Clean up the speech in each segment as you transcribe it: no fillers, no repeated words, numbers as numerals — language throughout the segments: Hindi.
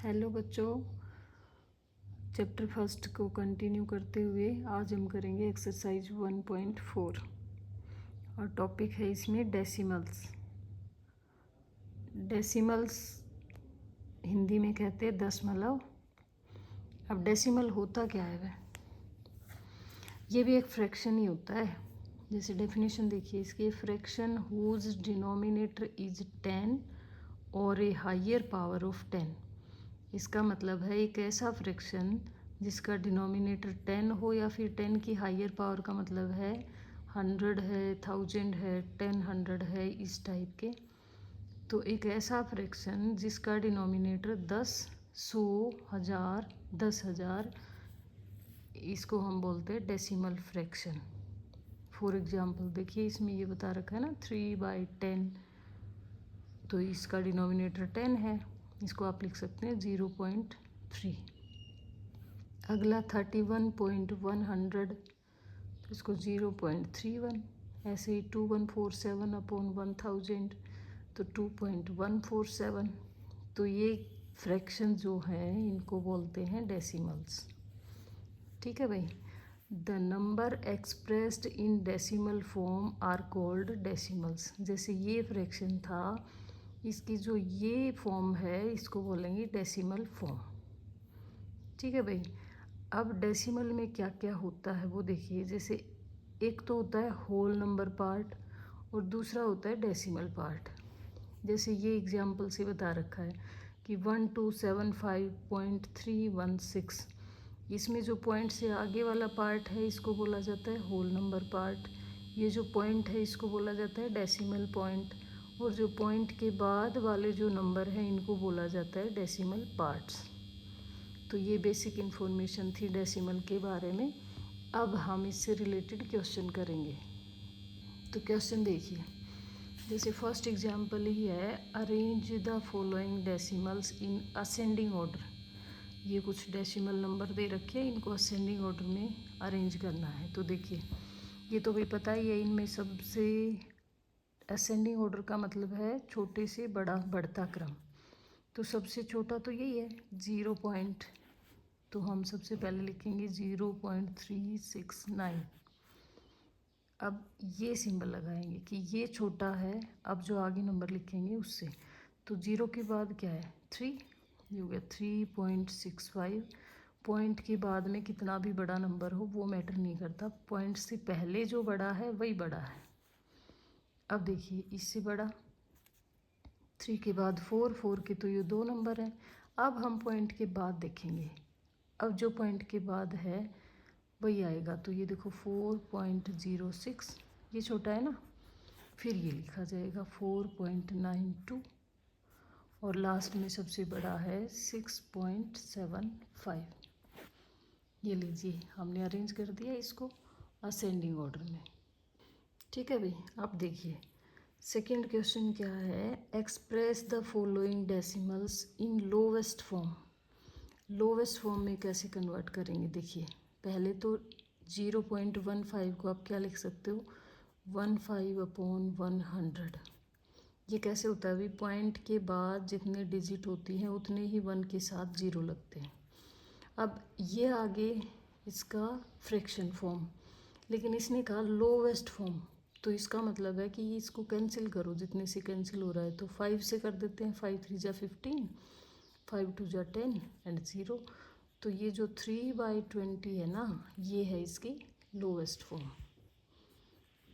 हेलो बच्चों, चैप्टर फर्स्ट को कंटिन्यू करते हुए आज हम करेंगे एक्सरसाइज 1.4 और टॉपिक है इसमें डेसिमल्स। डेसिमल्स हिंदी में कहते हैं दशमलव। अब डेसिमल होता क्या है वह? ये भी एक फ्रैक्शन ही होता है। जैसे डेफिनेशन देखिए इसकी, फ्रैक्शन हुज डिनोमिनेटर इज 10 और ए हायर पावर ऑफ 10। इसका मतलब है एक ऐसा फ्रैक्शन जिसका डिनोमिनेटर 10 हो या फिर 10 की हायर पावर का मतलब है 100 है, 1000 है, 10 100 है, इस टाइप के। तो एक ऐसा फ्रैक्शन जिसका डिनोमिनेटर 10, 100, 1000, 10,000, इसको हम बोलते हैं डेसिमल फ्रैक्शन। फॉर एग्जाम्पल देखिए इसमें ये बता रखा है ना 3/10, तो इसका डिनोमिनेटर 10 है, इसको आप लिख सकते हैं 0.3। अगला 31.100, तो इसको 0.31। ऐसे ही 2147/1000, तो 2.147। तो ये फ्रैक्शन जो है इनको बोलते हैं डेसिमल्स। ठीक है भाई। The number expressed in decimal form are called decimals. जैसे ये फ्रैक्शन था, इसकी जो ये फॉर्म है इसको बोलेंगे डेसिमल फॉर्म। ठीक है भाई। अब डेसिमल में क्या क्या होता है वो देखिए। जैसे एक तो होता है होल नंबर पार्ट और दूसरा होता है डेसिमल पार्ट। जैसे ये एग्जाम्पल से बता रखा है कि 1275.316, इसमें जो पॉइंट से आगे वाला पार्ट है इसको बोला जाता है होल नंबर पार्ट। ये जो पॉइंट है इसको बोला जाता है डेसिमल पॉइंट, और जो पॉइंट के बाद वाले जो नंबर हैं इनको बोला जाता है डेसिमल पार्ट्स। तो ये बेसिक इन्फॉर्मेशन थी डेसिमल के बारे में। अब हम इससे रिलेटेड क्वेश्चन करेंगे। तो क्वेश्चन देखिए, जैसे फर्स्ट एग्जांपल ही है, arrange the following decimals in ascending order. ये कुछ डेसिमल नंबर दे रखे हैं, इनको असेंडिंग ऑर्डर में अरेंज करना है। तो देखिए ये तो भाई पता ही है, इनमें सबसे असेंडिंग ऑर्डर का मतलब है छोटे से बड़ा बढ़ता क्रम। तो सबसे छोटा तो यही है 0 पॉइंट, तो हम सबसे पहले लिखेंगे 0.369। अब ये सिंबल लगाएंगे कि ये छोटा है। अब जो आगे नंबर लिखेंगे उससे, तो 0 के बाद क्या है 3, ये हो गया 3.65। पॉइंट के बाद में कितना भी बड़ा नंबर हो वो मैटर नहीं करता, पॉइंट से पहले जो बड़ा है वही बड़ा है। अब देखिए इससे बड़ा 3 के बाद 4, 4 के तो ये 2 नंबर हैं। अब हम पॉइंट के बाद देखेंगे, अब जो पॉइंट के बाद है वही आएगा। तो ये देखो 4.06, ये छोटा है ना, फिर ये लिखा जाएगा 4.92, और लास्ट में सबसे बड़ा है 6.75। ये लीजिए हमने अरेंज कर दिया इसको असेंडिंग ऑर्डर में। ठीक है भाई। अब देखिए सेकंड क्वेश्चन क्या है, express the following decimals in lowest form. Lowest form में कैसे कन्वर्ट करेंगे देखिए, पहले तो 0.15 को आप क्या लिख सकते हो 15/100। ये कैसे होता है अभी, पॉइंट के बाद जितने डिजिट होती हैं उतने ही 1 के साथ 0 लगते हैं। अब ये आगे इसका फ्रैक्शन फॉर्म, लेकिन इसने कहा लोवेस्ट फॉर्म, तो इसका मतलब है कि इसको कैंसिल करो, जितने से कैंसिल हो रहा है तो 5 से कर देते हैं। 5 3 जा 15, 5 2 जा 10 एंड 0। तो ये जो 3/20 है ना, ये है इसकी लोवेस्ट फॉर्म।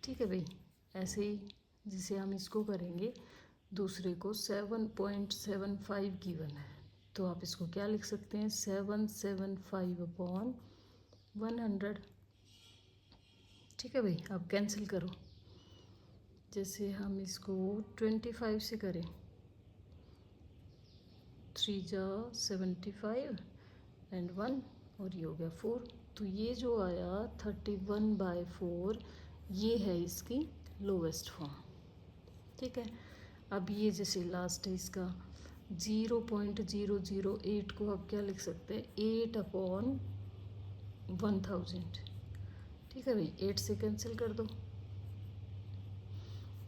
ठीक है भाई। ऐसे ही जिसे हम इसको करेंगे दूसरे को 7.75 गिवन है, तो आप इसको क्या लिख सकते हैं 775/100। ठीक है भाई। अब कैंसिल करो, जैसे हम इसको 25 से करें, 3 जा 75 एंड 1, और ये हो गया 4। तो ये जो आया 31/4, ये है इसकी लोवेस्ट फॉर्म। ठीक है। अब ये जैसे लास्ट है इसका 0.008 को आप क्या लिख सकते हैं 8/1000। ठीक है भाई, 8 से कैंसिल कर दो,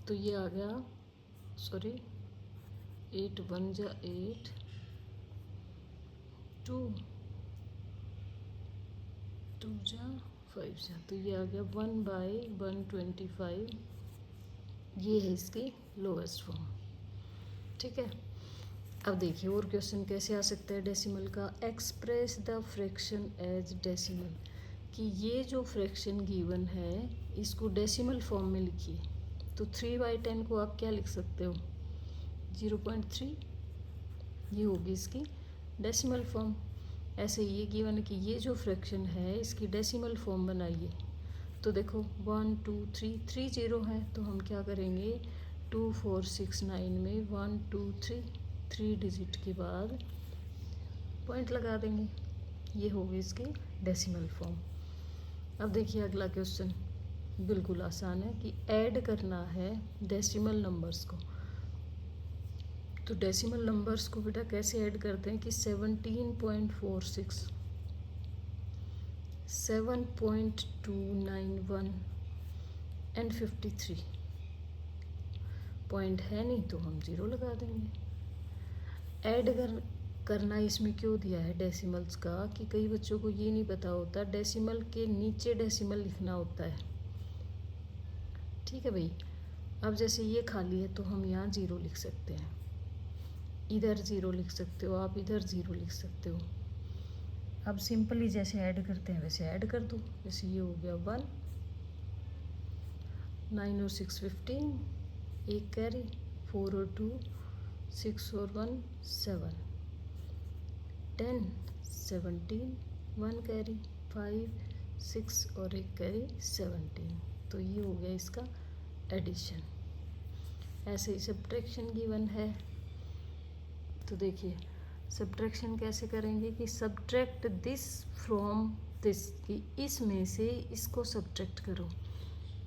तो ये आ गया 8 1 जा 8, 2 2 जा 5 जा, तो ये आ गया 1/125। ये है इसकी लोएस्ट फॉर्म। ठीक है, अब देखिए और क्वेश्चन कैसे आ सकता है डेसिमल का। Express the fraction as decimal, कि ये जो फ्रैक्शन गिवन है इसको डेसिमल फॉर्म में लिखिए। तो 3/10 को आप क्या लिख सकते हो, 0.3, ये होगी इसकी डेसिमल फॉर्म। ऐसे ये गिवन है कि ये जो फ्रैक्शन है इसकी डेसिमल फॉर्म बनाइए। तो देखो 1 2 3 3 0 है, तो हम क्या करेंगे 2 4 6 9 में 1 2 3 डिजिट के बाद पॉइंट लगा देंगे। ये होगी इसकी डेसिमल फॉर्म। अब देखिए अगला क्वेश्चन बिल्कुल आसान है कि ऐड करना है डेसिमल नंबर्स को। तो डेसिमल नंबर्स को बेटा कैसे ऐड करते हैं कि 17.46 7.291 एंड 53 पॉइंट है नहीं तो हम 0 लगा देंगे। ऐड करना इसमें क्यों दिया है डेसिमल्स का, कि कई बच्चों को ये नहीं पता होता डेसिमल के नीचे डेसिमल लिखना होता है। ठीक है भाई, अब जैसे ये खाली है तो हम यहाँ 0 लिख सकते हैं, इधर 0 लिख सकते हो आप, इधर 0 लिख सकते हो। अब सिंपली जैसे ऐड करते हैं वैसे ऐड कर दो। जैसे ये हो गया 1 9 और 6 15, 1 कैरी, 4 और 2 6 और 1 7 10 17 1 कैरी, 5 6 और 1 कैरी 17। तो ये हो गया इसका एडिशन। ऐसे ही सब्ट्रैक्शन गिवन है। तो देखिए सब्ट्रैक्शन कैसे करेंगे कि सब्ट्रैक्ट दिस फ्रॉम दिस, कि इसमें से इसको सब्ट्रैक्ट करो।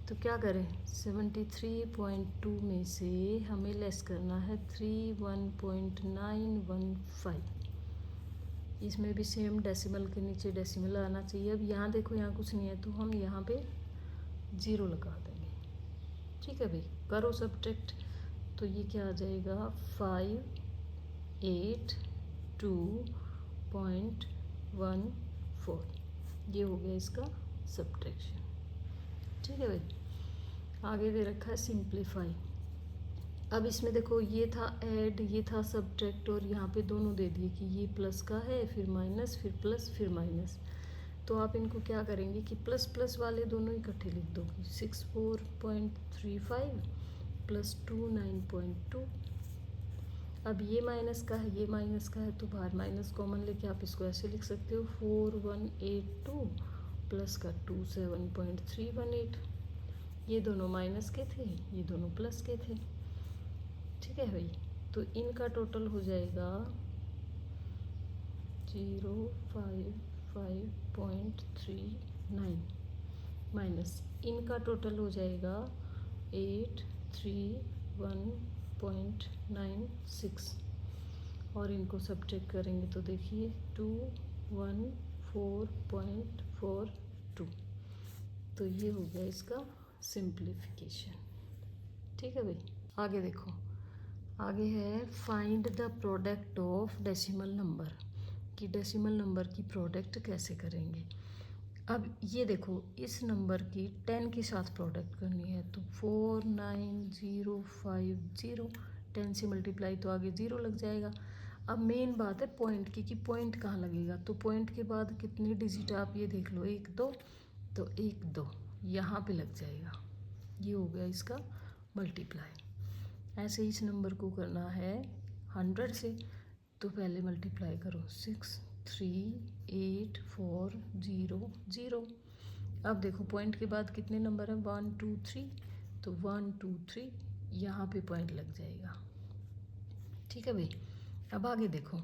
तो क्या करें 73.2 में से हमें लेस करना है 31.915। इसमें भी सेम डेसिमल के नीचे डेसिमल आना चाहिए। अब यहाँ देखो यहाँ कुछ नहीं है तो हम यहाँ पे 0 लगा देंगे। ठीक है भाई, करो सब्ट्रैक्ट। तो ये क्या आ जाएगा 582.14। ये हो गया इसका सब्ट्रैक्शन। ठीक है भाई, आगे दे रखा है सिंप्लीफाई। अब इसमें देखो ये था ऐड, ये था सब्ट्रैक्ट, और यहाँ पे दोनों दे दिए कि ये प्लस का है, फिर माइनस, फिर प्लस, फिर माइनस। तो आप इनको क्या करेंगे कि प्लस प्लस वाले दोनों इकट्ठे लिख दो, 64.35 प्लस 29.2। अब ये माइनस का है, ये माइनस का है, तो बाहर माइनस कॉमन लेके आप इसको ऐसे लिख सकते हो 4182 प्लस का 27.318। ये दोनों माइनस के थे, ये दोनों प्लस के थे। ठीक है भाई, तो इनका टोटल हो जाएगा 055.39 माइनस इनका टोटल हो जाएगा 831.96, और इनको सब्ट्रैक्ट करेंगे तो देखिए 214.42। तो ये हो गया इसका सिंप्लीफिकेशन। ठीक है भाई, आगे देखो, आगे है find the product of decimal number, कि डेसिमल नंबर की प्रोडक्ट कैसे करेंगे। अब ये देखो इस नंबर की 10 के साथ प्रोडक्ट करनी है, तो 49050 10 से मल्टीप्लाई तो आगे 0 लग जाएगा। अब मेन बात है पॉइंट की, कि पॉइंट कहाँ लगेगा। तो पॉइंट के बाद कितनी डिजिट आप ये देख लो 1 2, तो 1 2 यहाँ पे लग जाएगा। ये हो गया इसका मल्टीप्लाई। ऐसे इस नंबर को करना है 100 से, तो पहले मल्टीप्लाई करो 63840 अब देखो पॉइंट के बाद कितने नंबर हैं 1 2 3, तो 1 2 3 यहाँ पे पॉइंट लग जाएगा। ठीक है भाई, अब आगे देखो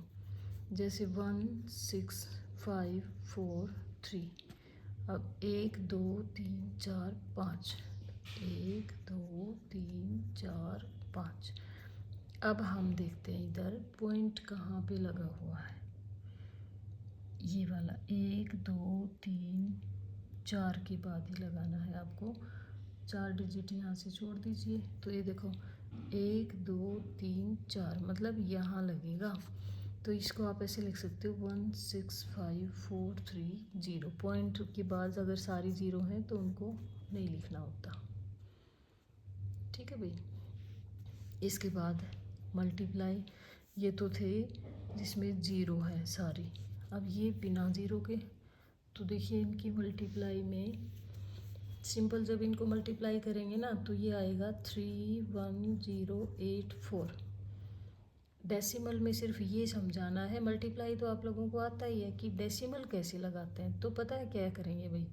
जैसे 1 6 5 4 3, अब 1 2 3 4 5, 1 2 3 4 5। अब हम देखते हैं इधर पॉइंट कहाँ पे लगा हुआ है, ये वाला 1 2 3 4 के बाद ही लगाना है आपको। 4 डिजिट यहाँ से छोड़ दीजिए, तो ये देखो 1 2 3 4 मतलब यहाँ लगेगा। तो इसको आप ऐसे लिख सकते हो 16543 पॉइंट के बाद अगर सारी ज़ीरो हैं तो उनको नहीं लिखना होता। ठीक है भाई। इसके बाद मल्टीप्लाई, ये तो थे जिसमें ज़ीरो है सारी। अब ये बिना ज़ीरो के, तो देखिए इनकी मल्टीप्लाई में सिंपल जब इनको मल्टीप्लाई करेंगे ना तो ये आएगा 31084। डेसिमल में सिर्फ ये समझाना है, मल्टीप्लाई तो आप लोगों को आता ही है कि डेसिमल कैसे लगाते हैं। तो पता है क्या करेंगे भाई,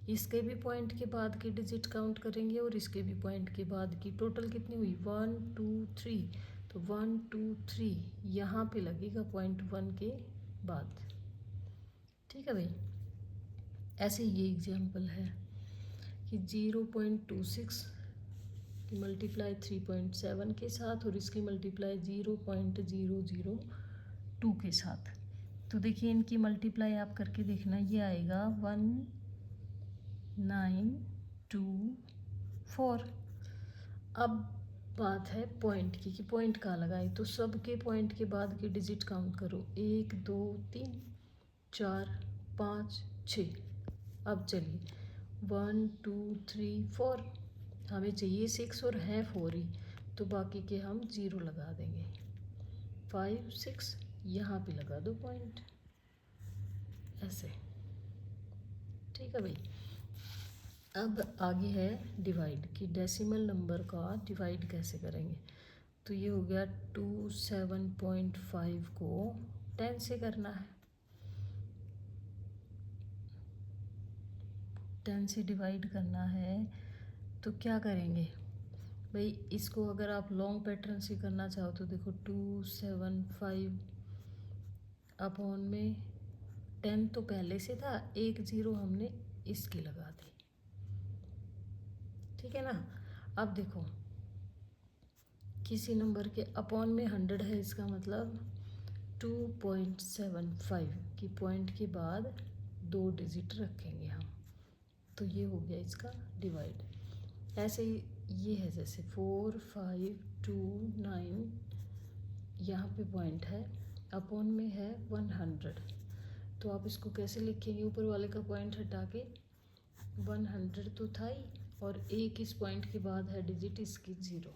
इसके भी पॉइंट के बाद की डिजिट काउंट करेंगे और इसके भी पॉइंट के बाद की। टोटल कितनी हुई 1 2 3, तो 1 2 3 यहाँ पे लगेगा पॉइंट 1 के बाद। ठीक है भाई। ऐसे ये एग्जाम्पल है कि 0.26 की मल्टीप्लाई 3.7 के साथ और इसकी मल्टीप्लाई 0.002 के साथ। तो देखिए इनकी मल्टीप्लाई आप करके देखना, ये आएगा 1924। अब बात है पॉइंट की कि पॉइंट कहाँ लगाए। तो सबके पॉइंट के बाद की डिजिट काउंट करो, 1 2 3 4 5 6। अब चलिए 1 2 3 4, हमें चाहिए 6 और है 4 ही, तो बाकी के हम 0 लगा देंगे। 5 6 यहाँ पे लगा दो पॉइंट, ऐसे। ठीक है भाई। अब आगे है डिवाइड, कि डेसिमल नंबर का डिवाइड कैसे करेंगे। तो ये हो गया 27.5 को 10 से करना है। 10 से डिवाइड करना है तो क्या करेंगे भाई, इसको अगर आप लॉन्ग पैटर्न से करना चाहो तो देखो 275 अपॉन में 10 तो पहले से था, एक 0 हमने इसकी लगा दी। ठीक है ना। अब देखो किसी नंबर के अपॉन में 100 है, इसका मतलब 2.75 की पॉइंट के बाद 2 डिजिट रखेंगे हम, तो ये हो गया इसका डिवाइड। ऐसे ही ये है जैसे 4 5 2 9, यहाँ पे पॉइंट है, अपॉन में है 100, तो आप इसको कैसे लिखेंगे, ऊपर वाले का पॉइंट हटा के 100 तो था ही, और एक इस पॉइंट के बाद है डिजिट इसकी 0।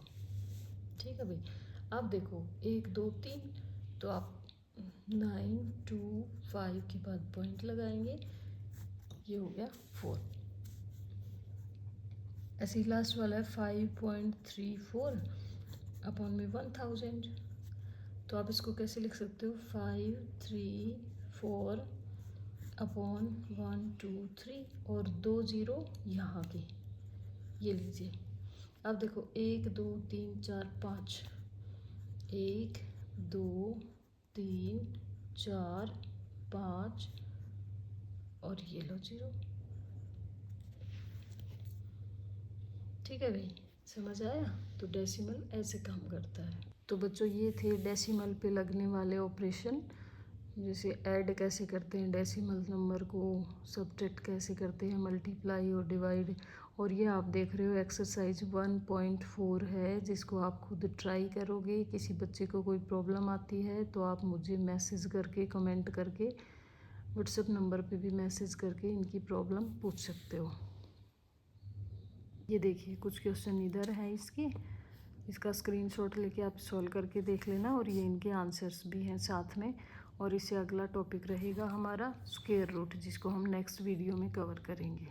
ठीक है भाई। अब देखो 1 2 3, तो आप 9 2 5 के बाद पॉइंट लगाएंगे, ये हो गया 4। ऐसे ही लास्ट वाला है 5.34 अपॉन में 1000, तो आप इसको कैसे लिख सकते हो, 534 अपॉन 1 2 3 और 2 0 यहाँ के, ये लीजिए। अब देखो 1 2 3 4 5, 1 2 3 4 5 और ये लो 0। ठीक है भाई, समझ आया। तो डेसिमल ऐसे काम करता है। तो बच्चों ये थे डेसिमल पे लगने वाले ऑपरेशन, जैसे ऐड कैसे करते हैं डेसिमल नंबर को, सब्ट्रैक्ट कैसे करते हैं, मल्टीप्लाई और डिवाइड। और ये आप देख रहे हो एक्सरसाइज 1.4 है, जिसको आप खुद ट्राई करोगे। किसी बच्चे को कोई प्रॉब्लम आती है तो आप मुझे मैसेज करके, कमेंट करके, व्हाट्सएप नंबर पे भी मैसेज करके इनकी प्रॉब्लम पूछ सकते हो। ये देखिए कुछ क्वेश्चन इधर है इसके, इसका स्क्रीनशॉट लेके आप सॉल्व करके देख लेना, और ये इनके आंसर्स भी हैं साथ में। और इससे अगला टॉपिक रहेगा हमारा स्क्वायर रूट, जिसको हम नेक्स्ट वीडियो में कवर करेंगे।